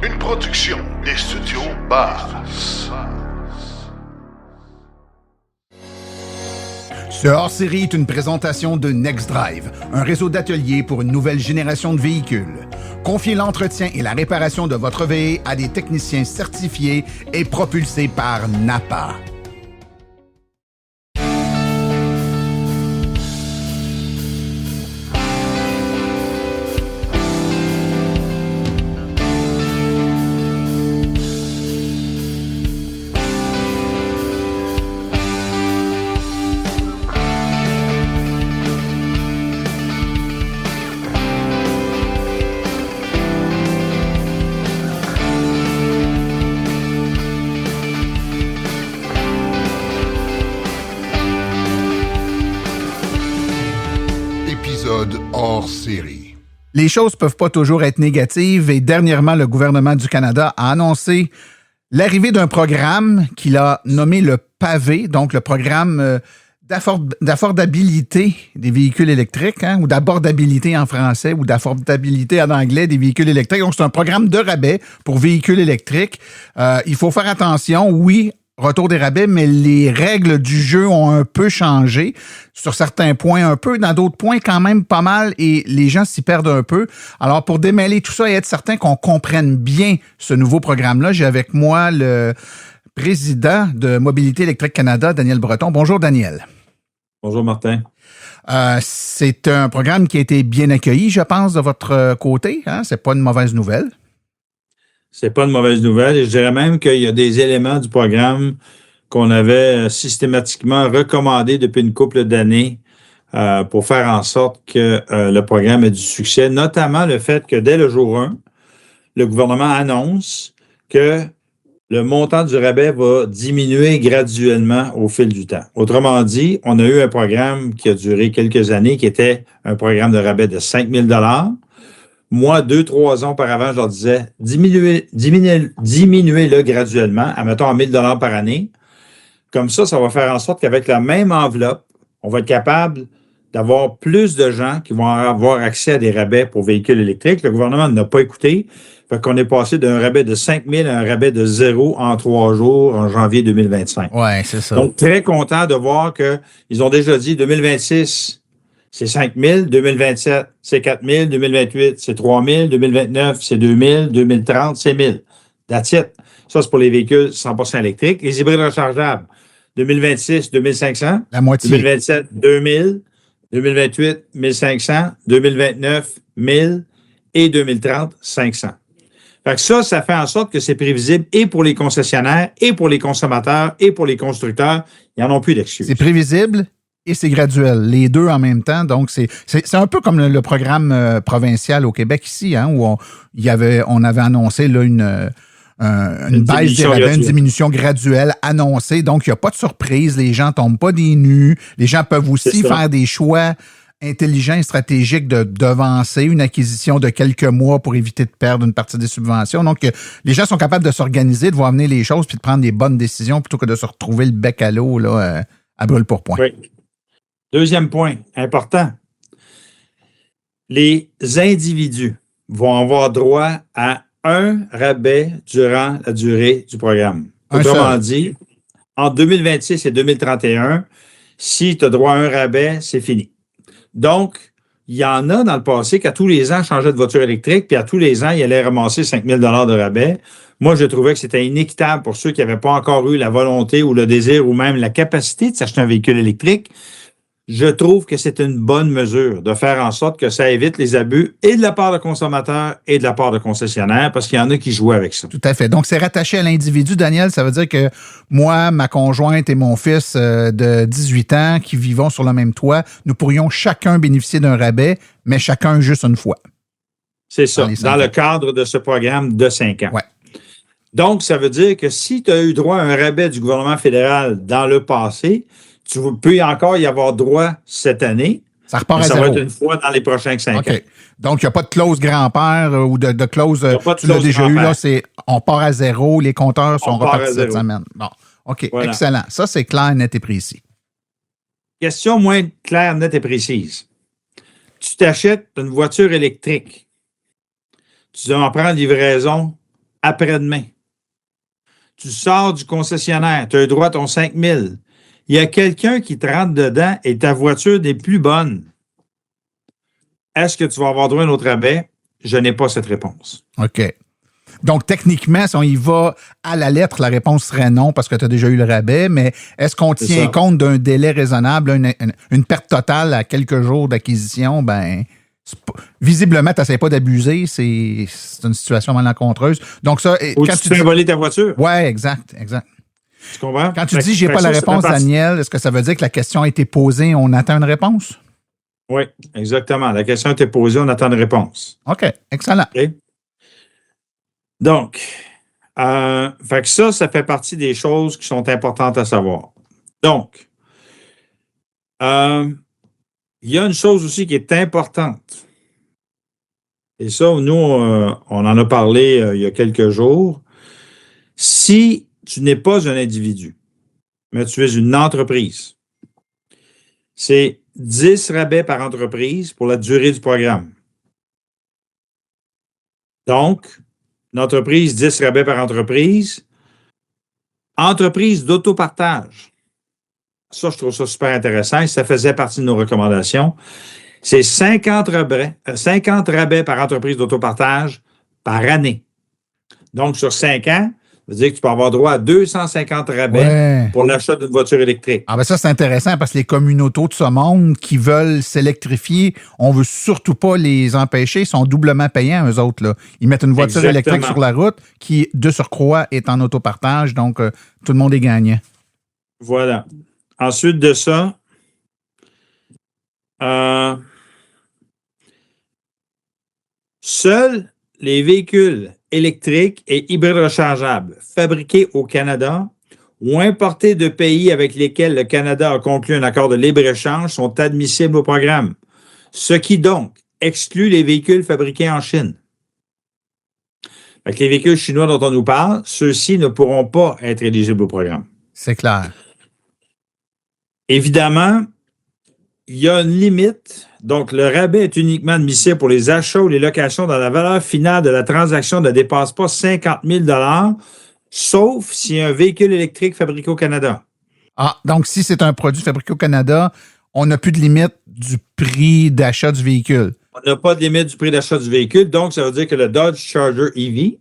Une production des studios Bass. Ce hors-série est une présentation de NextDrive, un réseau d'ateliers pour une nouvelle génération de véhicules. Confiez l'entretien et la réparation de votre VE à des techniciens certifiés et propulsés par NAPA. Hors série. Les choses peuvent pas toujours être négatives et dernièrement, le gouvernement du Canada a annoncé l'arrivée d'un programme qu'il a nommé le PAVE, donc le programme d'affordabilité des véhicules électriques, ou d'abordabilité en français, ou d'affordabilité en anglais des véhicules électriques. Donc, c'est un programme de rabais pour véhicules électriques. Il faut faire attention, oui, retour des rabais, mais les règles du jeu ont un peu changé. Sur certains points un peu, dans d'autres points quand même pas mal, et les gens s'y perdent un peu. Alors, pour démêler tout ça et être certain qu'on comprenne bien ce nouveau programme-là, j'ai avec moi le président de Mobilité électrique Canada, Daniel Breton. Bonjour, Daniel. Bonjour, Martin. C'est un programme qui a été bien accueilli, je pense, de votre côté. C'est pas une mauvaise nouvelle. C'est pas une mauvaise nouvelle. Et je dirais même qu'il y a des éléments du programme qu'on avait systématiquement recommandés depuis une couple d'années pour faire en sorte que le programme ait du succès, notamment le fait que dès le jour 1, le gouvernement annonce que le montant du rabais va diminuer graduellement au fil du temps. Autrement dit, on a eu un programme qui a duré quelques années, qui était un programme de rabais de 5 000 $. Moi, 2-3 ans auparavant, je leur disais, diminuez-le graduellement, admettons à 1 000 $ par année. Comme ça va faire en sorte qu'avec la même enveloppe, on va être capable d'avoir plus de gens qui vont avoir accès à des rabais pour véhicules électriques. Le gouvernement n'a pas écouté. Fait qu'on est passé d'un rabais de 5 000 à un rabais de 0 en 3 jours en janvier 2025. Oui, c'est ça. Donc, très content de voir qu'ils ont déjà dit 2026, c'est 5 000, 2027, c'est 4 000, 2028, c'est 3 000, 2029, c'est 2 000, 2030, c'est 1 000. That's it. Ça, c'est pour les véhicules 100% électriques. Les hybrides rechargeables, 2026, 2500. La moitié. 2027, 2 000. 2028, 1500. 2029, 1000. Et 2030, 500. Fait que ça fait en sorte que c'est prévisible et pour les concessionnaires, et pour les consommateurs, et pour les constructeurs. Ils n'en ont plus d'excuses. C'est prévisible et c'est graduel. Les deux en même temps. Donc, c'est un peu comme le programme provincial au Québec ici, où on avait annoncé là, une baisse des rabais, une diminution graduelle annoncée. Donc, il n'y a pas de surprise. Les gens ne tombent pas des nues. Les gens peuvent aussi faire des choix intelligent et stratégique de devancer une acquisition de quelques mois pour éviter de perdre une partie des subventions. Donc, les gens sont capables de s'organiser, de voir venir les choses puis de prendre des bonnes décisions plutôt que de se retrouver le bec à l'eau là, à brûle-pourpoint. Oui. Deuxième point important. Les individus vont avoir droit à un rabais durant la durée du programme. Autrement dit, entre 2026 et 2031, si tu as droit à un rabais, c'est fini. Donc, il y en a dans le passé qu'à tous les ans, changeaient de voiture électrique, puis à tous les ans, ils allaient ramasser 5 000 $ de rabais. Moi, je trouvais que c'était inéquitable pour ceux qui n'avaient pas encore eu la volonté ou le désir ou même la capacité de s'acheter un véhicule électrique. Je trouve que c'est une bonne mesure de faire en sorte que ça évite les abus et de la part de consommateurs et de la part de concessionnaires parce qu'il y en a qui jouent avec ça. Tout à fait. Donc, c'est rattaché à l'individu, Daniel. Ça veut dire que moi, ma conjointe et mon fils de 18 ans qui vivons sur le même toit, nous pourrions chacun bénéficier d'un rabais, mais chacun juste une fois. C'est ça, dans le cadre de ce programme de 5 ans. Ouais. Donc, ça veut dire que si tu as eu droit à un rabais du gouvernement fédéral dans le passé, tu peux encore y avoir droit cette année. Ça repart à ça zéro. va être une fois dans les prochains 5 ans. Donc, il n'y a pas de clause grand-père ou de clause, tu l'as déjà eu, là, c'est on part à zéro, les compteurs sont repartis cette semaine. Bon, OK, voilà. Excellent. Ça, c'est clair, net et précis. Question moins claire, nette et précise. Tu t'achètes une voiture électrique. Tu en prends livraison après-demain. Tu sors du concessionnaire, tu as le droit à ton 5 000. Il y a quelqu'un qui te rentre dedans et ta voiture n'est plus bonne. Est-ce que tu vas avoir droit à un autre rabais? Je n'ai pas cette réponse. OK. Donc, techniquement, si on y va à la lettre, la réponse serait non parce que tu as déjà eu le rabais, mais est-ce qu'on tient compte d'un délai raisonnable, une perte totale à quelques jours d'acquisition? Ben, visiblement, tu n'essaies pas d'abuser, c'est une situation malencontreuse. Donc, ça. Ou quand tu te fais voler ta voiture. Oui, exact. Tu comprends? Quand tu dis j'ai pas la réponse, Daniel, est-ce que ça veut dire que la question a été posée et on attend une réponse? Oui, exactement. La question a été posée, on attend une réponse. OK, excellent. Okay? Donc, fait que ça fait partie des choses qui sont importantes à savoir. Donc, il y a une chose aussi qui est importante. Et ça, nous, on en a parlé il y a quelques jours. Si tu n'es pas un individu, mais tu es une entreprise, c'est 10 rabais par entreprise pour la durée du programme. Donc, une entreprise, 10 rabais par entreprise. Entreprise d'autopartage. Ça, je trouve ça super intéressant et ça faisait partie de nos recommandations. C'est 50 rabais par entreprise d'autopartage par année. Donc, sur 5 ans, ça veut dire que tu peux avoir droit à 250 rabais pour l'achat d'une voiture électrique. Ah ben ça, c'est intéressant parce que les communautés de ce monde qui veulent s'électrifier, on veut surtout pas les empêcher. Ils sont doublement payants, eux autres. Là. Ils mettent une voiture électrique sur la route qui, de surcroît, est en autopartage. Donc, tout le monde est gagnant. Voilà. Ensuite de ça, seuls les véhicules électriques et hybrides rechargeables fabriqués au Canada ou importés de pays avec lesquels le Canada a conclu un accord de libre-échange sont admissibles au programme, ce qui donc exclut les véhicules fabriqués en Chine. Avec les véhicules chinois dont on nous parle, ceux-ci ne pourront pas être éligibles au programme. C'est clair. Évidemment, il y a une limite. Donc, le rabais est uniquement admissible pour les achats ou les locations dont la valeur finale de la transaction ne dépasse pas 50 000 $, sauf si y a un véhicule électrique fabriqué au Canada. Ah, donc si c'est un produit fabriqué au Canada, on n'a plus de limite du prix d'achat du véhicule. On n'a pas de limite du prix d'achat du véhicule. Donc, ça veut dire que le Dodge Charger EV,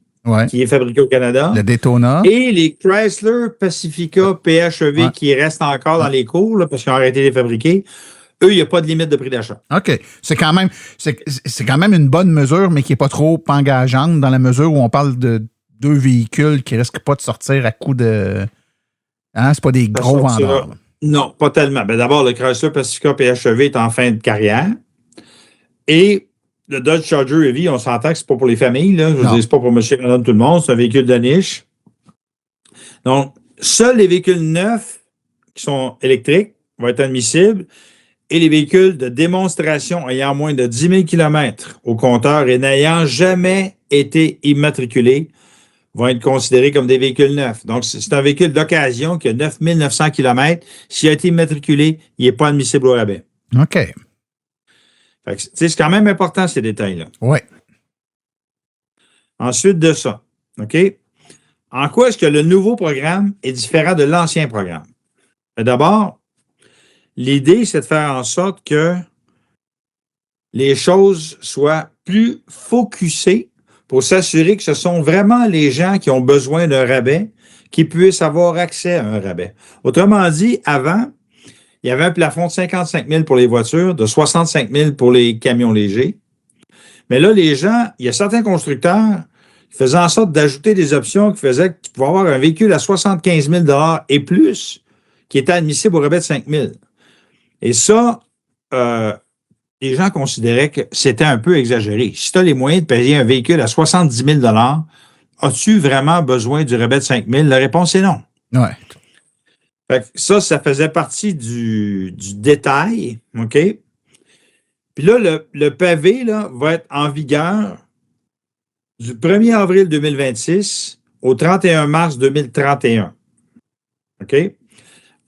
qui est fabriqué au Canada, le Daytona, et les Chrysler Pacifica PHEV qui restent encore dans les cours, là, parce qu'ils ont arrêté de les fabriquer, eux, il n'y a pas de limite de prix d'achat. OK. C'est quand même une bonne mesure, mais qui n'est pas trop engageante dans la mesure où on parle de 2 véhicules qui ne risquent pas de sortir à coup de... Hein? C'est pas des gros vendeurs. Non, pas tellement. Ben, d'abord, le Chrysler Pacifica PHEV est en fin de carrière. Et le Dodge Charger EV, on s'entend que c'est pas pour les familles. Là. Je veux dire, c'est pas pour monsieur et madame tout le monde. C'est un véhicule de niche. Donc, seuls les véhicules neufs qui sont électriques vont être admissibles et les véhicules de démonstration ayant moins de 10 000 km au compteur et n'ayant jamais été immatriculés vont être considérés comme des véhicules neufs. Donc, c'est un véhicule d'occasion qui a 9 900 km. S'il a été immatriculé, il n'est pas admissible au rabais. OK. C'est quand même important, ces détails-là. Oui. Ensuite de ça, OK? En quoi est-ce que le nouveau programme est différent de l'ancien programme? D'abord, l'idée, c'est de faire en sorte que les choses soient plus focusées pour s'assurer que ce sont vraiment les gens qui ont besoin d'un rabais qui puissent avoir accès à un rabais. Autrement dit, avant, il y avait un plafond de 55 000 pour les voitures, de 65 000 pour les camions légers. Mais là, les gens, il y a certains constructeurs qui faisaient en sorte d'ajouter des options qui faisaient que tu pouvais avoir un véhicule à 75 000 $ et plus qui était admissible au rabais de 5 000. Et ça, les gens considéraient que c'était un peu exagéré. Si tu as les moyens de payer un véhicule à 70 000 $, as-tu vraiment besoin du rabais de 5 000 $? La réponse est non. Ouais. Fait que ça faisait partie du détail, OK? Puis là, le pavé là, va être en vigueur du 1er avril 2026 au 31 mars 2031. OK?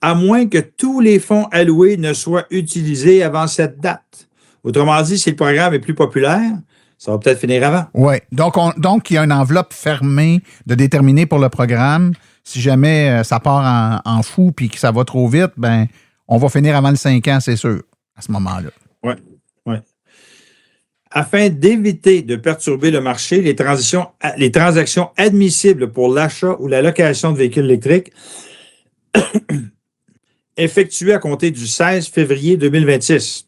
À moins que tous les fonds alloués ne soient utilisés avant cette date. Autrement dit, si le programme est plus populaire, ça va peut-être finir avant. Oui. Donc, il y a une enveloppe fermée de déterminer pour le programme. Si jamais ça part en fou puis que ça va trop vite, ben on va finir avant le 5 ans, c'est sûr, à ce moment-là. Oui, oui. Afin d'éviter de perturber le marché, les transactions admissibles pour l'achat ou la location de véhicules électriques effectuées à compter du 16 février 2026.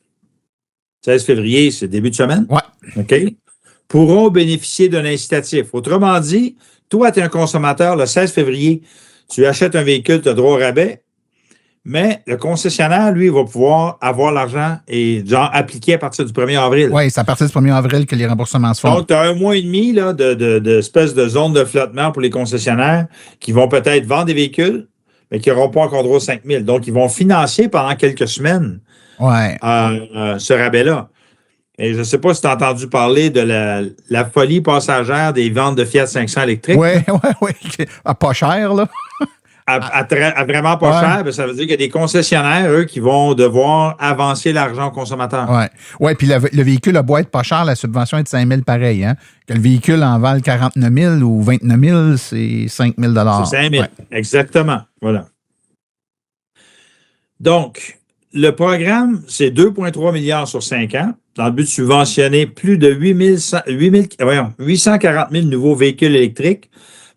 16 février, c'est début de semaine. Oui. OK? Pourront bénéficier d'un incitatif. Autrement dit, toi, tu es un consommateur, le 16 février, tu achètes un véhicule, tu as droit au rabais, mais le concessionnaire, lui, va pouvoir avoir l'argent et genre appliquer à partir du 1er avril. Oui, c'est à partir du 1er avril que les remboursements se font. Donc, tu as 1 mois et demi là, d'espèce de zone de flottement pour les concessionnaires qui vont peut-être vendre des véhicules, mais qui n'auront pas encore droit aux 5 000. Donc, ils vont financer pendant quelques semaines ce rabais-là. Et je ne sais pas si tu as entendu parler de la folie passagère des ventes de Fiat 500 électriques. Oui. Pas cher, là. À vraiment pas cher, ben ça veut dire qu'il y a des concessionnaires, eux, qui vont devoir avancer l'argent au consommateur. Oui, puis le véhicule a beau être pas cher, la subvention est de 5 000 pareil. Hein? Que le véhicule en vale 49 000 ou 29 000, c'est 5 000 C'est 5 000, exactement. Voilà. Donc, le programme, c'est 2,3 milliards sur 5 ans, dans le but de subventionner plus de 840 000 nouveaux véhicules électriques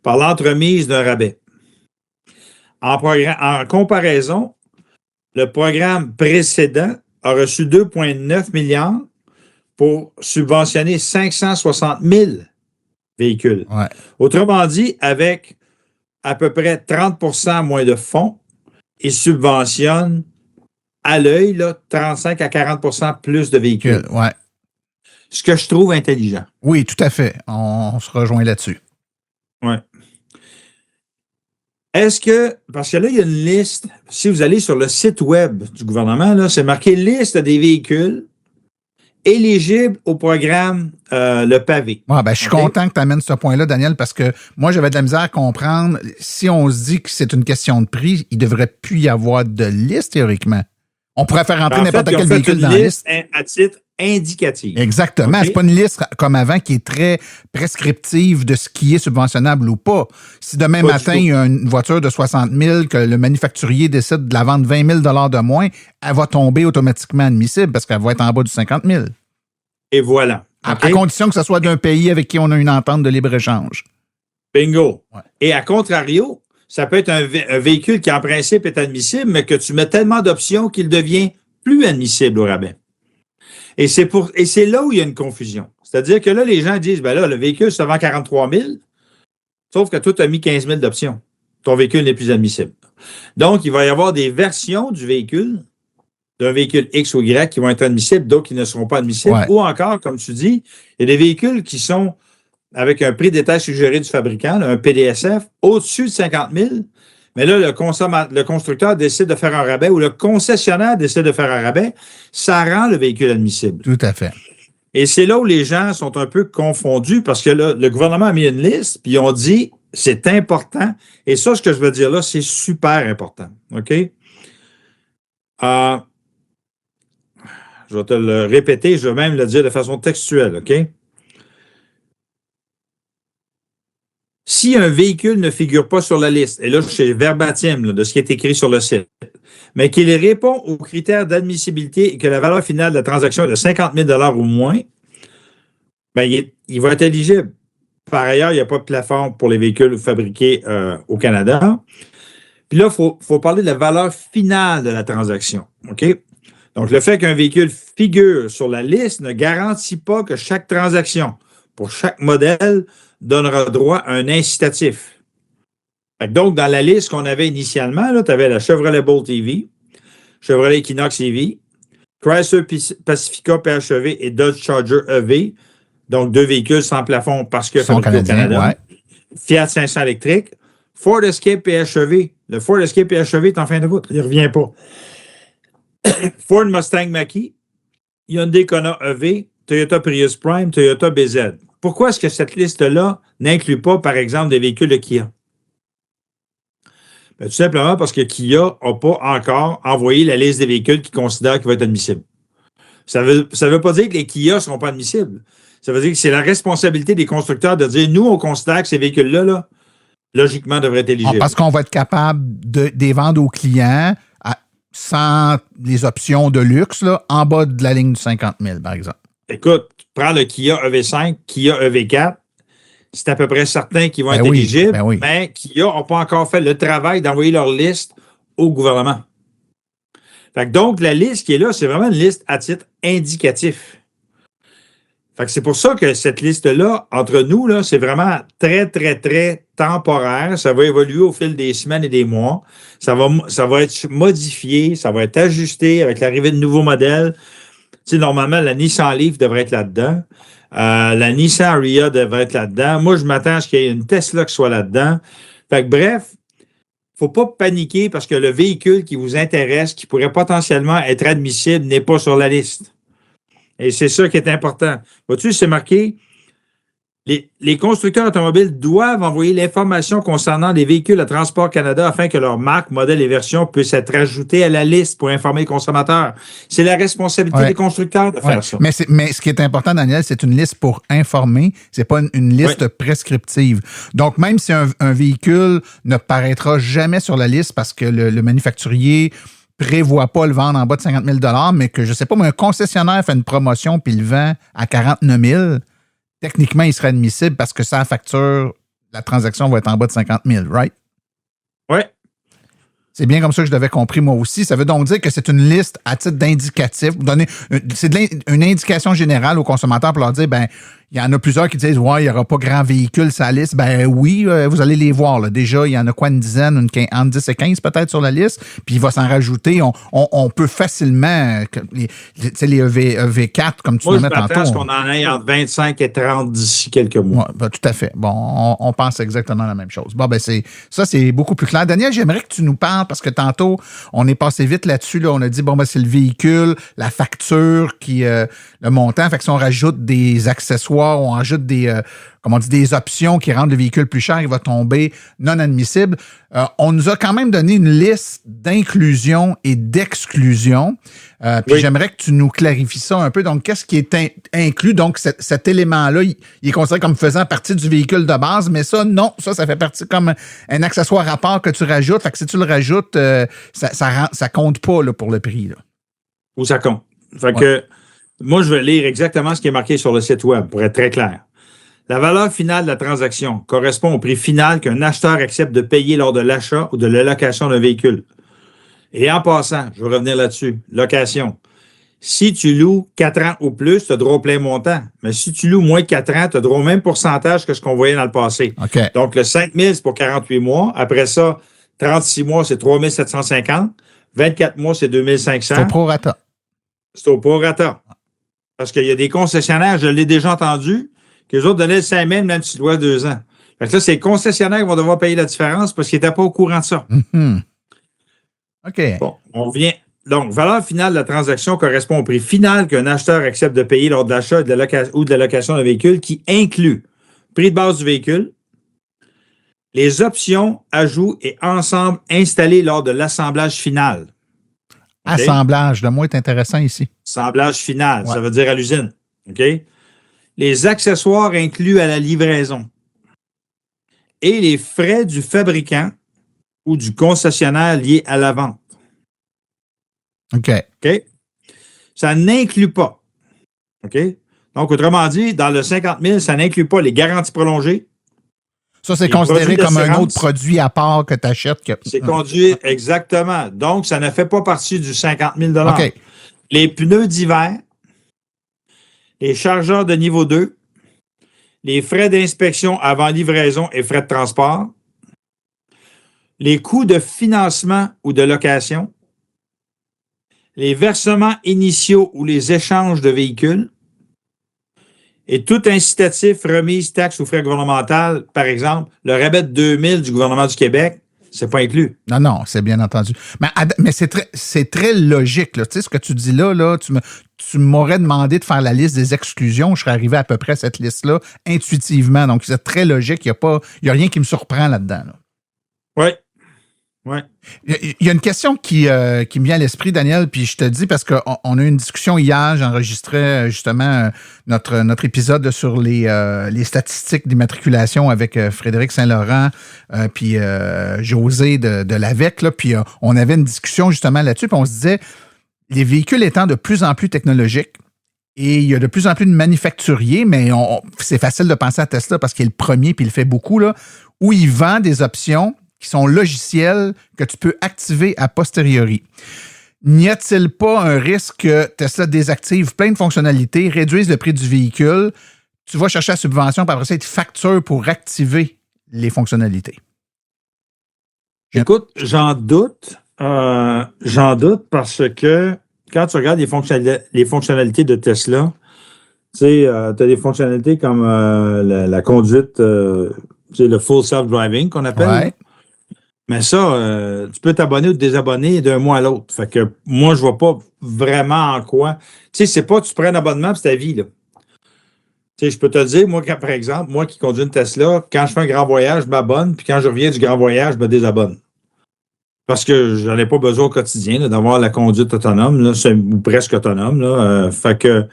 par l'entremise d'un rabais. En comparaison, le programme précédent a reçu 2,9 milliards pour subventionner 560 000 véhicules. Ouais. Autrement dit, avec à peu près 30 moins de fonds, il subventionne à l'œil 35 à 40 plus de véhicules. Ouais. Ce que je trouve intelligent. Oui, tout à fait. On se rejoint là-dessus. Oui. Est-ce que, parce que là, il y a une liste, si vous allez sur le site web du gouvernement, là, c'est marqué liste des véhicules éligibles au programme Le Pavé. Ouais, je suis content que tu amènes ce point-là, Daniel, parce que moi, j'avais de la misère à comprendre. Si on se dit que c'est une question de prix, il ne devrait plus y avoir de liste, théoriquement. On pourrait faire rentrer n'importe quel véhicule dans la liste. À titre indicatif. Exactement. Okay. C'est pas une liste comme avant qui est très prescriptive de ce qui est subventionnable ou pas. Si demain matin, il y a une voiture de 60 000 que le manufacturier décide de la vendre 20 000 de moins, elle va tomber automatiquement admissible parce qu'elle va être en bas du 50 000. Et voilà. Okay. À condition que ce soit d'un pays avec qui on a une entente de libre-échange. Bingo. Ouais. Et à contrario, ça peut être un véhicule qui, en principe, est admissible, mais que tu mets tellement d'options qu'il devient plus admissible au rabais. Et c'est là où il y a une confusion. C'est-à-dire que là, les gens disent, le véhicule se vend 43 000, sauf que toi, tu as mis 15 000 d'options. Ton véhicule n'est plus admissible. Donc, il va y avoir des versions du véhicule, d'un véhicule X ou Y, qui vont être admissibles, d'autres qui ne seront pas admissibles. Ouais. Ou encore, comme tu dis, il y a des véhicules qui sont avec un prix d'état suggéré du fabricant, un PDSF, au-dessus de 50 000, mais là, le constructeur décide de faire un rabais ou le concessionnaire décide de faire un rabais, ça rend le véhicule admissible. Tout à fait. Et c'est là où les gens sont un peu confondus parce que là, le gouvernement a mis une liste, puis ils ont dit, c'est important. Et ça, ce que je veux dire là, c'est super important. OK? Je vais te le répéter, je vais même le dire de façon textuelle. OK? Si un véhicule ne figure pas sur la liste, et là, je suis verbatim de ce qui est écrit sur le site, mais qu'il répond aux critères d'admissibilité et que la valeur finale de la transaction est de 50 000 ou moins, il va être éligible. Par ailleurs, il n'y a pas de plafond pour les véhicules fabriqués au Canada. Puis là, il faut parler de la valeur finale de la transaction. OK? Donc, le fait qu'un véhicule figure sur la liste ne garantit pas que chaque transaction, pour chaque modèle, donnera droit à un incitatif. Donc, dans la liste qu'on avait initialement, tu avais la Chevrolet Bolt EV, Chevrolet Equinox EV, Chrysler Pacifica PHEV et Dodge Charger EV, donc 2 véhicules sans plafond parce que fabriqués au Canada. Ouais. Fiat 500 électrique, Ford Escape PHEV. Le Ford Escape PHEV est en fin de route, il ne revient pas. Ford Mustang Mach-E, Hyundai Kona EV, Toyota Prius Prime, Toyota BZ. Pourquoi est-ce que cette liste-là n'inclut pas, par exemple, des véhicules de Kia? Tout simplement parce que Kia n'a pas encore envoyé la liste des véhicules qu'ils considèrent qui vont être admissibles. Ça veut pas dire que les Kia ne seront pas admissibles. Ça veut dire que c'est la responsabilité des constructeurs de dire, nous, on considère que ces véhicules-là, là, logiquement, devraient être éligibles. Parce qu'on va être capable de les vendre aux clients sans les options de luxe, là, en bas de la ligne du 50 000, par exemple. Écoute, prends le Kia EV5, Kia EV4, c'est à peu près certain qu'ils vont être éligibles, mais Kia n'ont pas encore fait le travail d'envoyer leur liste au gouvernement. Fait que donc, la liste qui est là, c'est vraiment une liste à titre indicatif. Fait que c'est pour ça que cette liste-là, entre nous, là, c'est vraiment très, très, très temporaire. Ça va évoluer au fil des semaines et des mois. Ça va être modifié, ça va être ajusté avec l'arrivée de nouveaux modèles. Tu sais, normalement, la Nissan Leaf devrait être là-dedans. La Nissan Ariya devrait être là-dedans. Moi, je m'attends à ce qu'il y ait une Tesla qui soit là-dedans. Fait que bref, faut pas paniquer parce que le véhicule qui vous intéresse, qui pourrait potentiellement être admissible, n'est pas sur la liste. Et c'est ça qui est important. Vois-tu, c'est marqué, les constructeurs automobiles doivent envoyer l'information concernant les véhicules à Transport Canada afin que leur marque, modèle et version puissent être ajoutées à la liste pour informer les consommateurs. C'est la responsabilité des constructeurs de faire ça. Mais ce qui est important, Daniel, c'est une liste pour informer, c'est pas une liste prescriptive. Donc, même si un véhicule ne paraîtra jamais sur la liste parce que le manufacturier prévoit pas le vendre en bas de 50 000 $, mais que, je sais pas, mais un concessionnaire fait une promotion puis le vend à 49 000 $, techniquement, il serait admissible parce que sa facture, la transaction va être en bas de 50 000, right? Oui. C'est bien comme ça que je l'avais compris moi aussi. Ça veut donc dire que c'est une liste à titre d'indicatif. C'est une indication générale aux consommateurs pour leur dire, ben, il y en a plusieurs qui disent, ouais, il n'y aura pas grand véhicule sur la liste. Ben oui, vous allez les voir. Là. Déjà, il y en a quoi, une dizaine, entre 10 et 15 peut-être sur la liste. Puis il va s'en rajouter. On peut facilement, les EV4, comme tu l'as mis tantôt. Je pense qu'on en ait entre 25 et 30 d'ici quelques mois. Ouais, ben, tout à fait. Bon, on pense exactement la même chose. Bon, ben c'est beaucoup plus clair. Daniel, j'aimerais que tu nous parles, parce que tantôt, on est passé vite là-dessus. Là, on a dit, bon, ben c'est le véhicule, la facture, le montant. Fait que si on rajoute des accessoires, on ajoute des options qui rendent le véhicule plus cher, il va tomber non admissible. On nous a quand même donné une liste d'inclusion et d'exclusion. Puis j'aimerais que tu nous clarifies ça un peu. Donc, qu'est-ce qui est inclus? Donc, cet élément-là, il est considéré comme faisant partie du véhicule de base, mais ça, non. Ça fait partie comme un accessoire à part que tu rajoutes. Fait que si tu le rajoutes, ça compte pas là, pour le prix. Là. Ou ça compte. Fait que moi, je vais lire exactement ce qui est marqué sur le site web pour être très clair. La valeur finale de la transaction correspond au prix final qu'un acheteur accepte de payer lors de l'achat ou de la location d'un véhicule. Et en passant, je vais revenir là-dessus, location. Si tu loues 4 ans ou plus, tu as droit au plein montant. Mais si tu loues moins de 4 ans, tu as droit au même pourcentage que ce qu'on voyait dans le passé. Okay. Donc, le 5 000, c'est pour 48 mois. Après ça, 36 mois, c'est 3 750. 24 mois, c'est 2 500. C'est au prorata. C'est au prorata. Parce qu'il y a des concessionnaires, je l'ai déjà entendu, que les autres donnaient le 5 000 même si tu dois 2 ans. Fait que là, c'est les concessionnaires qui vont devoir payer la différence parce qu'ils n'étaient pas au courant de ça. Mm-hmm. OK. Bon, on revient. Donc, valeur finale de la transaction correspond au prix final qu'un acheteur accepte de payer lors de l'achat ou de la location d'un véhicule qui inclut prix de base du véhicule, les options, ajouts et ensembles installés lors de l'assemblage final. Okay? Assemblage, le mot est intéressant ici. Assemblage final, ça veut dire à l'usine. OK? Les accessoires inclus à la livraison et les frais du fabricant ou du concessionnaire liés à la vente. OK. OK? Ça n'inclut pas. OK? Donc, autrement dit, dans le 50 000, ça n'inclut pas les garanties prolongées. Ça, c'est considéré comme un autre produit à part que tu achètes. C'est conduit, exactement. Donc, ça ne fait pas partie du 50 000 OK. Les pneus d'hiver, les chargeurs de niveau 2, les frais d'inspection avant livraison et frais de transport, les coûts de financement ou de location, les versements initiaux ou les échanges de véhicules, et tout incitatif, remise, taxe ou frais gouvernemental, par exemple, le rabais de 2 000 du gouvernement du Québec, c'est pas inclus. Non, c'est bien entendu. Mais c'est très logique. Là. Tu sais, ce que tu dis là tu m'aurais demandé de faire la liste des exclusions. Je serais arrivé à peu près à cette liste-là intuitivement. Donc, c'est très logique. Il y a rien qui me surprend là-dedans. Là. Oui. Ouais. Il y a une question qui me vient à l'esprit, Daniel, puis je te dis parce qu'on a eu une discussion hier, j'enregistrais justement notre épisode sur les statistiques d'immatriculation avec Frédéric Saint-Laurent puis José de l'AVEC, là, puis on avait une discussion justement là-dessus, puis on se disait, les véhicules étant de plus en plus technologiques, et il y a de plus en plus de manufacturiers, mais c'est facile de penser à Tesla parce qu'il est le premier puis il le fait beaucoup, là, où il vend des options qui sont logiciels que tu peux activer a posteriori. N'y a-t-il pas un risque que Tesla désactive plein de fonctionnalités, réduise le prix du véhicule, tu vas chercher la subvention, puis après ça, il te facture pour activer les fonctionnalités? Écoute, j'en doute parce que quand tu regardes les fonctionnalités de Tesla, tu sais, tu as des fonctionnalités comme la conduite, tu sais, le full self-driving qu'on appelle. Ouais. Mais ça, tu peux t'abonner ou te désabonner d'un mois à l'autre. Fait que moi, je vois pas vraiment en quoi. Tu sais, c'est pas tu prends un abonnement, c'est ta vie, là. Tu sais, je peux te dire, moi, par exemple, moi qui conduis une Tesla, quand je fais un grand voyage, je m'abonne, puis quand je reviens du grand voyage, je me désabonne. Parce que j'en ai pas besoin au quotidien là, d'avoir la conduite autonome, là, ou presque autonome. Là, fait que.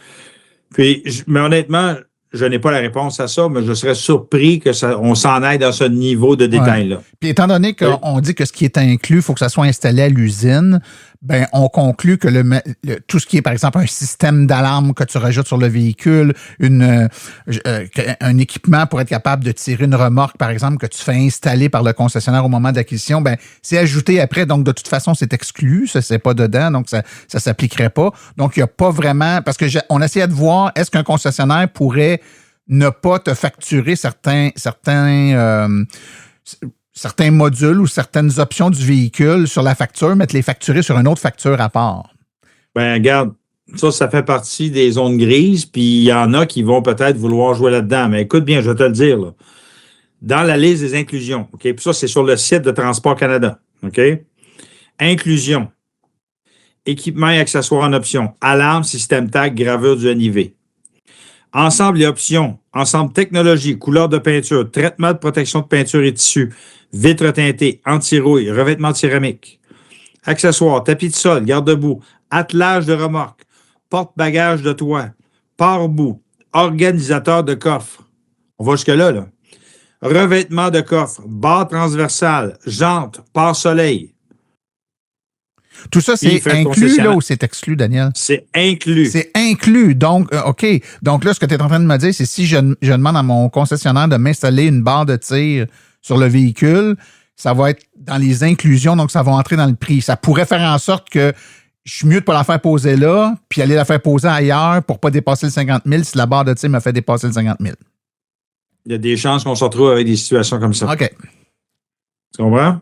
Mais honnêtement, je n'ai pas la réponse à ça, mais je serais surpris on s'en aille dans ce niveau de détail-là. Ouais. Puis étant donné qu'on dit que ce qui est inclus, il faut que ça soit installé à l'usine, ben on conclut que tout ce qui est, par exemple, un système d'alarme que tu rajoutes sur le véhicule, un équipement pour être capable de tirer une remorque, par exemple, que tu fais installer par le concessionnaire au moment d'acquisition, ben c'est ajouté après. Donc, de toute façon, c'est exclu. Ça, c'est pas dedans. Donc, ça s'appliquerait pas. Donc, il n'y a pas vraiment... Parce que on essayait de voir, est-ce qu'un concessionnaire pourrait ne pas te facturer certains modules ou certaines options du véhicule sur la facture, mais te les facturer sur une autre facture à part? Ben, regarde, ça fait partie des zones grises, puis il y en a qui vont peut-être vouloir jouer là-dedans. Mais écoute bien, je vais te le dire, là. Dans la liste des inclusions, OK? Puis ça, c'est sur le site de Transport Canada, OK? Inclusion. Équipement et accessoires en option. Alarme, système tag, gravure du NIV. Ensemble et options. Ensemble technologie, couleur de peinture, traitement de protection de peinture et tissu, vitres teintées, anti-rouille, revêtement de céramique. Accessoires, tapis de sol, garde-boue, attelage de remorque, porte-bagages de toit, pare-boue, organisateur de coffre. On va jusque-là, là. Revêtement de coffre, barre transversale, jante, pare-soleil. Tout ça, c'est inclus là ou c'est exclu, Daniel? C'est inclus. C'est inclus. Donc, OK. Donc là, ce que tu es en train de me dire, c'est si je demande à mon concessionnaire de m'installer une barre de tir sur le véhicule, ça va être dans les inclusions, donc ça va entrer dans le prix. Ça pourrait faire en sorte que je suis mieux de ne pas la faire poser là, puis aller la faire poser ailleurs pour ne pas dépasser le 50 000 si la barre de tir me fait dépasser le 50 000. Il y a des chances qu'on se retrouve avec des situations comme ça. OK. Tu comprends?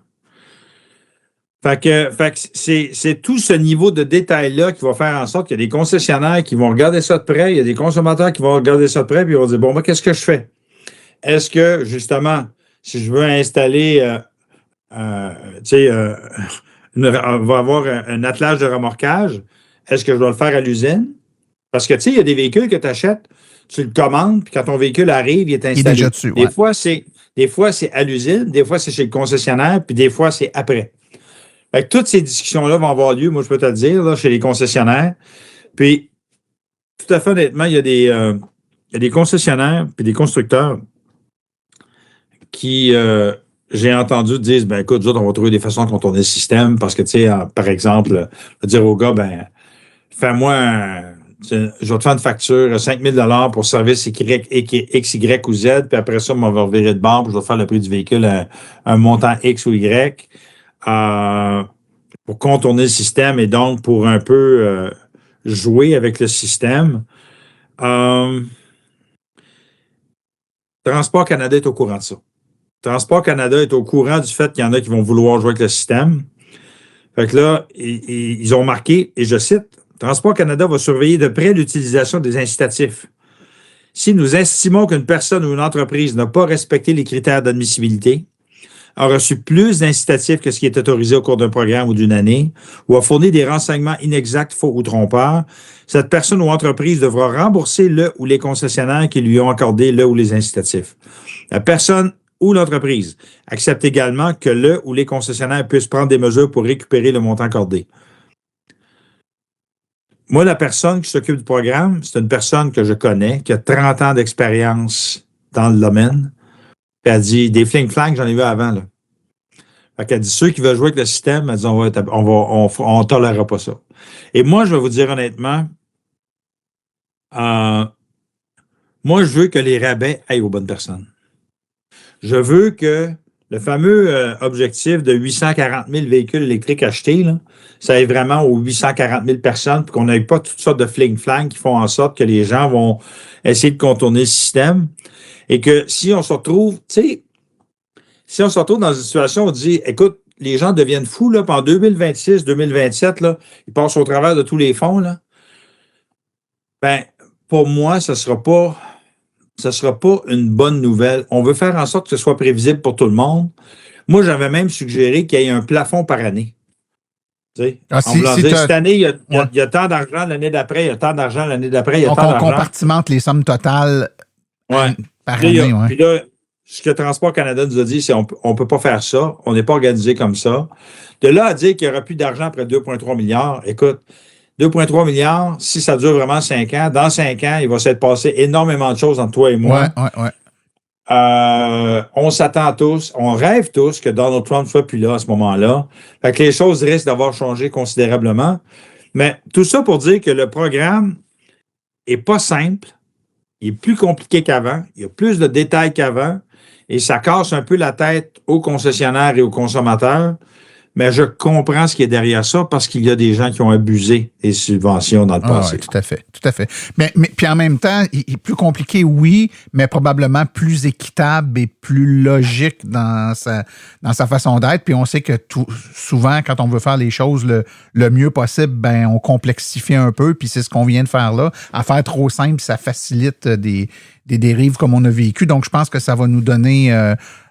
Fait que c'est tout ce niveau de détail-là qui va faire en sorte qu'il y a des concessionnaires qui vont regarder ça de près, il y a des consommateurs qui vont regarder ça de près, puis ils vont dire, bon, moi, qu'est-ce que je fais? Est-ce que, justement, si je veux installer, on va avoir un attelage de remorquage, est-ce que je dois le faire à l'usine? Parce que, tu sais, il y a des véhicules que tu achètes, tu le commandes, puis quand ton véhicule arrive, il est installé. Il est déjà dessus, ouais. Des fois, c'est à l'usine, des fois, c'est chez le concessionnaire, puis des fois, c'est après. Fait que toutes ces discussions-là vont avoir lieu, moi, je peux te le dire, là, chez les concessionnaires. Puis, tout à fait honnêtement, il y a des concessionnaires puis des constructeurs qui, j'ai entendu dire, ben écoute, nous autres, on va trouver des façons de contourner le système parce que, tu sais, par exemple, dire au gars, ben, fais-moi je vais te faire une facture, 5 000 pour service X, Y ou Z, puis après ça, on va revirer de bord, puis je vais te faire le prix du véhicule à un montant X ou Y. Pour contourner le système et donc pour un peu jouer avec le système. Transport Canada est au courant de ça. Transport Canada est au courant du fait qu'il y en a qui vont vouloir jouer avec le système. Fait que là, ils ont marqué, et je cite, Transport Canada va surveiller de près l'utilisation des incitatifs. Si nous estimons qu'une personne ou une entreprise n'a pas respecté les critères d'admissibilité, a reçu plus d'incitatifs que ce qui est autorisé au cours d'un programme ou d'une année, ou a fourni des renseignements inexacts, faux ou trompeurs, cette personne ou entreprise devra rembourser le ou les concessionnaires qui lui ont accordé le ou les incitatifs. La personne ou l'entreprise accepte également que le ou les concessionnaires puissent prendre des mesures pour récupérer le montant accordé. Moi, la personne qui s'occupe du programme, c'est une personne que je connais, qui a 30 ans d'expérience dans le domaine. Puis elle dit, des fling-flangs, j'en ai vu avant, là. Fait qu'elle dit, ceux qui veulent jouer avec le système, elle dit, on tolérera pas ça. Et moi, je vais vous dire honnêtement, moi, je veux que les rabais aillent aux bonnes personnes. Je veux que le fameux objectif de 840 000 véhicules électriques achetés, là, ça aille vraiment aux 840 000 personnes, puis qu'on n'ait pas toutes sortes de fling-flang qui font en sorte que les gens vont essayer de contourner le système. Et que si on se retrouve, tu sais, si on se retrouve dans une situation où on dit, écoute, les gens deviennent fous, là, puis en 2026, 2027, là, ils passent au travers de tous les fonds, là. Ben, pour moi, ce sera pas une bonne nouvelle. On veut faire en sorte que ce soit prévisible pour tout le monde. Moi, j'avais même suggéré qu'il y ait un plafond par année. Tu sais, cette année, il y a tant d'argent, l'année d'après, il y a tant d'argent, l'année d'après, il y a tant d'argent. On compartimente les sommes totales par année. Puis là, ce que Transport Canada nous a dit, c'est qu'on ne peut pas faire ça. On n'est pas organisé comme ça. De là à dire qu'il n'y aura plus d'argent après 2,3 milliards, écoute, 2,3 milliards, si ça dure vraiment 5 ans, dans 5 ans, il va s'être passé énormément de choses entre toi et moi. On s'attend tous, on rêve tous que Donald Trump soit plus là à ce moment-là. Fait que les choses risquent d'avoir changé considérablement. Mais tout ça pour dire que le programme est pas simple, il est plus compliqué qu'avant, il y a plus de détails qu'avant, et ça casse un peu la tête aux concessionnaires et aux consommateurs. Mais je comprends ce qui est derrière ça parce qu'il y a des gens qui ont abusé des subventions dans le passé. Oui, tout à fait. Mais puis en même temps, il est plus compliqué, oui, mais probablement plus équitable et plus logique dans sa façon d'être. Puis on sait que souvent, quand on veut faire les choses le mieux possible, ben on complexifie un peu. Puis c'est ce qu'on vient de faire là. À faire trop simple, ça facilite des dérives comme on a vécu. Donc je pense que ça va nous donner...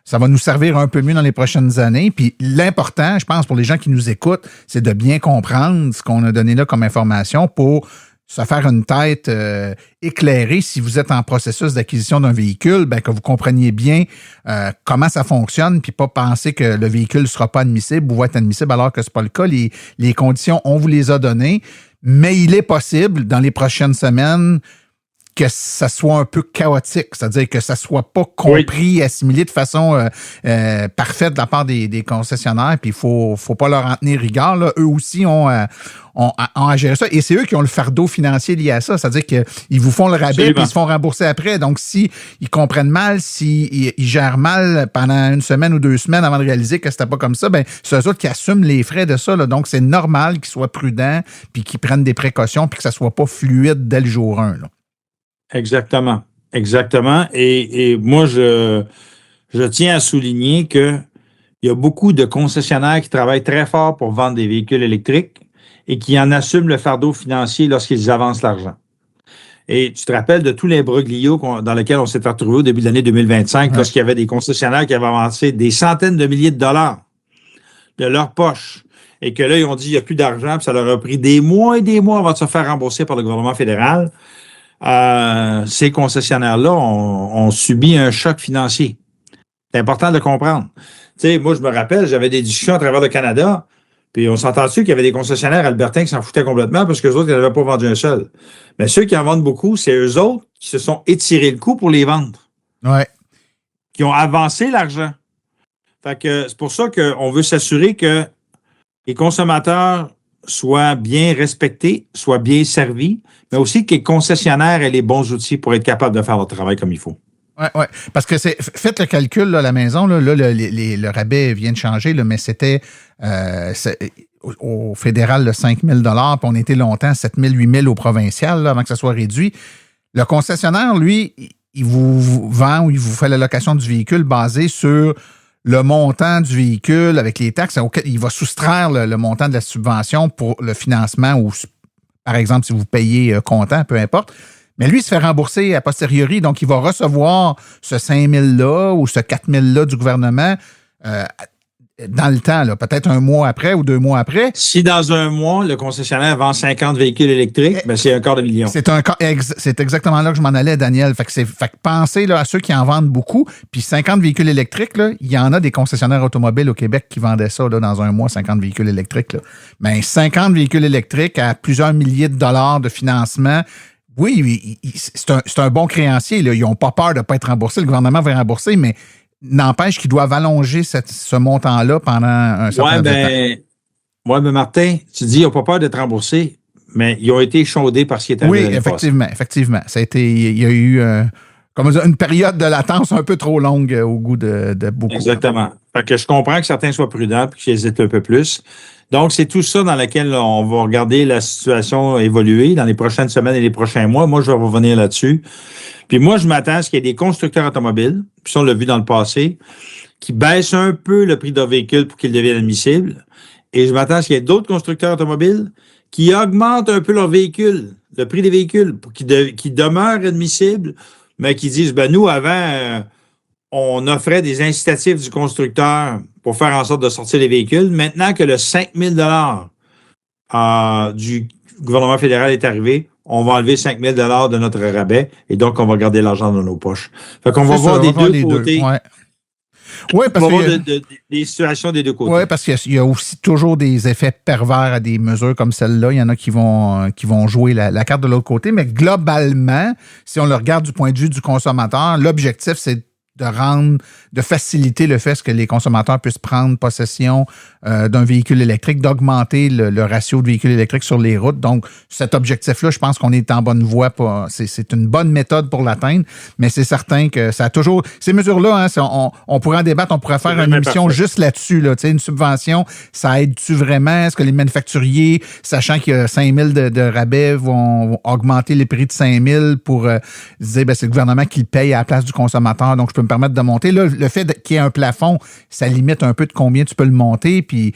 ça va nous servir un peu mieux dans les prochaines années. Puis l'important, je pense, pour les gens qui nous écoutent, c'est de bien comprendre ce qu'on a donné là comme information pour se faire une tête éclairée si vous êtes en processus d'acquisition d'un véhicule, ben, que vous compreniez bien comment ça fonctionne, puis pas penser que le véhicule ne sera pas admissible ou va être admissible alors que ce n'est pas le cas. Les conditions, on vous les a données, mais il est possible, dans les prochaines semaines, que ça soit un peu chaotique, c'est-à-dire que ça soit pas compris, assimilé de façon parfaite de la part des concessionnaires, puis il faut pas leur en tenir rigueur. Là. Eux aussi ont à gérer ça, et c'est eux qui ont le fardeau financier lié à ça, c'est-à-dire qu'ils vous font le rabais puis ils se font rembourser après. Donc, si ils comprennent mal, si ils gèrent mal pendant une semaine ou 2 semaines avant de réaliser que c'était pas comme ça, ben c'est eux autres qui assument les frais de ça. Là. Donc, c'est normal qu'ils soient prudents puis qu'ils prennent des précautions puis que ça soit pas fluide dès le jour 1. Là. Exactement. Et moi, je tiens à souligner que il y a beaucoup de concessionnaires qui travaillent très fort pour vendre des véhicules électriques et qui en assument le fardeau financier lorsqu'ils avancent l'argent. Et tu te rappelles de tous les broglios dans lesquels on s'est retrouvé au début de l'année 2025, lorsqu'il y avait des concessionnaires qui avaient avancé des centaines de milliers de dollars de leur poche et que là, ils ont dit il n'y a plus d'argent, puis ça leur a pris des mois et des mois avant de se faire rembourser par le gouvernement fédéral. Ces concessionnaires-là ont subi un choc financier. C'est important de le comprendre. Tu sais, moi, je me rappelle, j'avais des discussions à travers le Canada, puis on s'entend-tu qu'il y avait des concessionnaires albertains qui s'en foutaient complètement parce que les autres, ils n'avaient pas vendu un seul. Mais ceux qui en vendent beaucoup, c'est eux autres qui se sont étirés le coup pour les vendre. Ouais. Qui ont avancé l'argent. Fait que c'est pour ça qu'on veut s'assurer que les consommateurs soient bien respectés, soient bien servis, mais aussi que les concessionnaires aient les bons outils pour être capables de faire leur travail comme il faut. Oui. Parce que faites le calcul là, à la maison, là, le rabais vient de changer, là, mais c'était au fédéral le 5 000 $, puis on était longtemps à 7 000, 8 000 au provincial là, avant que ça soit réduit. Le concessionnaire, lui, il vous vend ou il vous fait la location du véhicule basé sur le montant du véhicule avec les taxes, il va soustraire le montant de la subvention pour le financement ou, par exemple, si vous payez comptant, peu importe. Mais lui, il se fait rembourser a posteriori, donc il va recevoir ce 5 000 $-là ou ce 4 000 $-là du gouvernement dans le temps, là, peut-être un mois après ou 2 mois après. Si dans un mois, le concessionnaire vend 50 véhicules électriques, ben c'est $250 million. C'est exactement là que je m'en allais, Daniel. Fait que pensez là, à ceux qui en vendent beaucoup. Puis 50 véhicules électriques, là, il y en a des concessionnaires automobiles au Québec qui vendaient ça là, dans un mois, 50 véhicules électriques. Là. Mais 50 véhicules électriques à plusieurs milliers de dollars de financement. Oui, c'est un bon créancier. Là. Ils n'ont pas peur de ne pas être remboursés. Le gouvernement va rembourser, mais n'empêche qu'ils doivent allonger ce montant-là pendant un certain temps. Oui, mais Martin, tu dis qu'ils n'ont pas peur d'être remboursés, mais ils ont été échaudés par ce qui est arrivé. Oui, effectivement. Ça a été, il y a eu une période de latence un peu trop longue au goût de beaucoup. Exactement. Fait que je comprends que certains soient prudents et qu'ils hésitent un peu plus. Donc, c'est tout ça dans lequel on va regarder la situation évoluer dans les prochaines semaines et les prochains mois. Moi, je vais revenir là-dessus. Puis moi, je m'attends à ce qu'il y ait des constructeurs automobiles, puis ça, on l'a vu dans le passé, qui baissent un peu le prix de leur véhicule pour qu'ils deviennent admissibles. Et je m'attends à ce qu'il y ait d'autres constructeurs automobiles qui augmentent un peu leur véhicule, le prix des véhicules, pour qu'ils demeurent admissibles, mais qui disent, nous, avant, on offrait des incitatifs du constructeur pour faire en sorte de sortir les véhicules. Maintenant que le 5 000 du gouvernement fédéral est arrivé, on va enlever 5 000 de notre rabais et donc on va garder l'argent dans nos poches. Fait qu'on va voir des deux côtés. Ouais. Oui, parce on va voir des situations des deux côtés. Oui, parce qu'il y a aussi toujours des effets pervers à des mesures comme celle-là. Il y en a qui vont jouer la carte de l'autre côté. Mais globalement, si on le regarde du point de vue du consommateur, l'objectif, c'est de faciliter le fait que les consommateurs puissent prendre possession d'un véhicule électrique, d'augmenter le ratio de véhicules électriques sur les routes. Donc, cet objectif-là, je pense qu'on est en bonne voie. C'est une bonne méthode pour l'atteindre, mais c'est certain que ça a toujours... Ces mesures-là, on pourrait en débattre, on pourrait faire une émission juste là-dessus. Là, une subvention, ça aide-tu vraiment? Est-ce que les manufacturiers, sachant qu'il y a 5 000 de rabais, vont augmenter les prix de 5 000 pour dire c'est le gouvernement qui le paye à la place du consommateur, donc je peux me permettre de monter. Là, le fait qu'il y ait un plafond, ça limite un peu de combien tu peux le monter. Puis,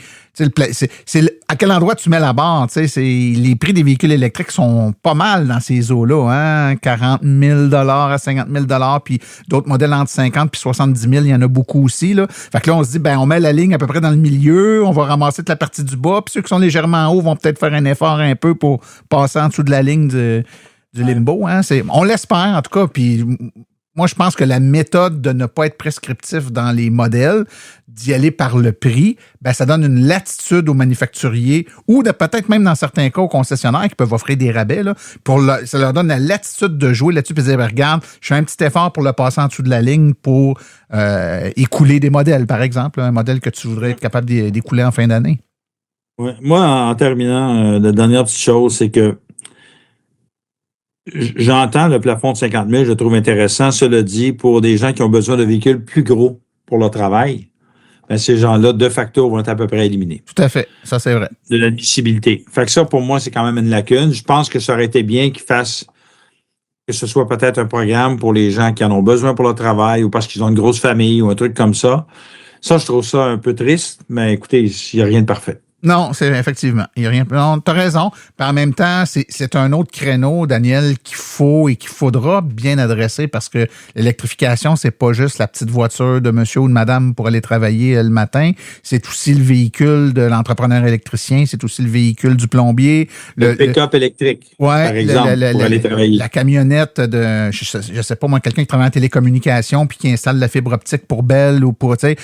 à quel endroit tu mets la barre? Les prix des véhicules électriques sont pas mal dans ces eaux-là. Hein? 40 000 à 50 000 puis d'autres modèles entre 50 et 70 000, il y en a beaucoup aussi. Là. Fait que là, on se dit, on met la ligne à peu près dans le milieu, on va ramasser toute la partie du bas, puis ceux qui sont légèrement en haut vont peut-être faire un effort un peu pour passer en dessous de la ligne du limbo. Hein? On l'espère, en tout cas, puis... Moi, je pense que la méthode de ne pas être prescriptif dans les modèles, d'y aller par le prix, ça donne une latitude aux manufacturiers ou peut-être même dans certains cas aux concessionnaires qui peuvent offrir des rabais. Là, ça leur donne la latitude de jouer là-dessus et de dire, regarde, je fais un petit effort pour le passer en dessous de la ligne pour écouler des modèles, par exemple. Un modèle que tu voudrais être capable d'écouler en fin d'année. Ouais. Moi, en terminant, la dernière petite chose, c'est que j'entends le plafond de 50 000, je le trouve intéressant. Cela dit, pour des gens qui ont besoin de véhicules plus gros pour leur travail, ces gens-là, de facto, vont être à peu près éliminés. Tout à fait. Ça, c'est vrai. De l'admissibilité. Fait que ça, pour moi, c'est quand même une lacune. Je pense que ça aurait été bien qu'ils fassent, que ce soit peut-être un programme pour les gens qui en ont besoin pour leur travail ou parce qu'ils ont une grosse famille ou un truc comme ça. Ça, je trouve ça un peu triste, mais écoutez, il n'y a rien de parfait. Non, c'est effectivement. Il y a rien. Non, t'as raison. Puis en même temps, c'est un autre créneau, Daniel, qu'il faut et qu'il faudra bien adresser parce que l'électrification, c'est pas juste la petite voiture de monsieur ou de madame pour aller travailler le matin. C'est aussi le véhicule de l'entrepreneur électricien. C'est aussi le véhicule du plombier. Le pick-up électrique, par exemple, pour aller travailler. La camionnette de, je sais pas moi, quelqu'un qui travaille en télécommunication puis qui installe la fibre optique pour Bell ou pour, tu sais,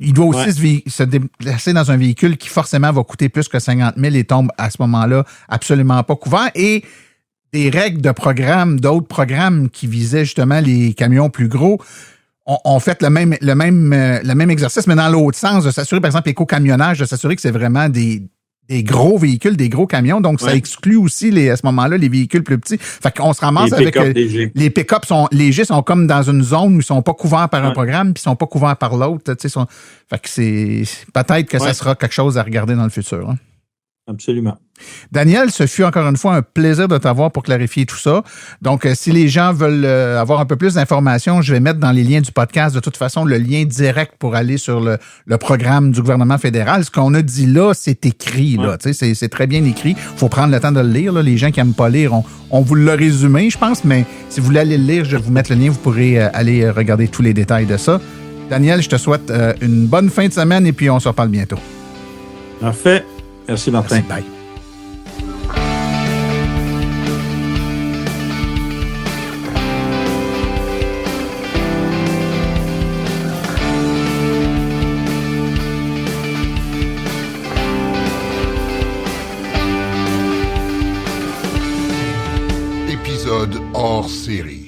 il doit aussi se déplacer dans un véhicule qui forcément va coûter plus que 50 000 et tombe à ce moment-là absolument pas couvert. Et des règles de programme, d'autres programmes qui visaient justement les camions plus gros, ont fait le même exercice, mais dans l'autre sens, de s'assurer, par exemple, l'éco-camionnage, de s'assurer que c'est vraiment des gros véhicules, des gros camions. Donc, ça exclut aussi, à ce moment-là, les véhicules plus petits. Fait qu'on se ramasse avec... les pick-up légers sont comme dans une zone où ils sont pas couverts par un programme puis ils sont pas couverts par l'autre. Fait que c'est... Peut-être que ça sera quelque chose à regarder dans le futur. Hein. Absolument. Daniel, ce fut encore une fois un plaisir de t'avoir pour clarifier tout ça. Donc, si les gens veulent avoir un peu plus d'informations, je vais mettre dans les liens du podcast, de toute façon, le lien direct pour aller sur le programme du gouvernement fédéral. Ce qu'on a dit là, c'est écrit. Là, c'est très bien écrit. Il faut prendre le temps de le lire. Là. Les gens qui n'aiment pas lire, on vous l'a résumé, je pense, mais si vous voulez aller le lire, je vais vous mettre le lien. Vous pourrez aller regarder tous les détails de ça. Daniel, je te souhaite une bonne fin de semaine et puis on se reparle bientôt. Parfait. Merci, Martin. Merci, bye. Épisode hors série.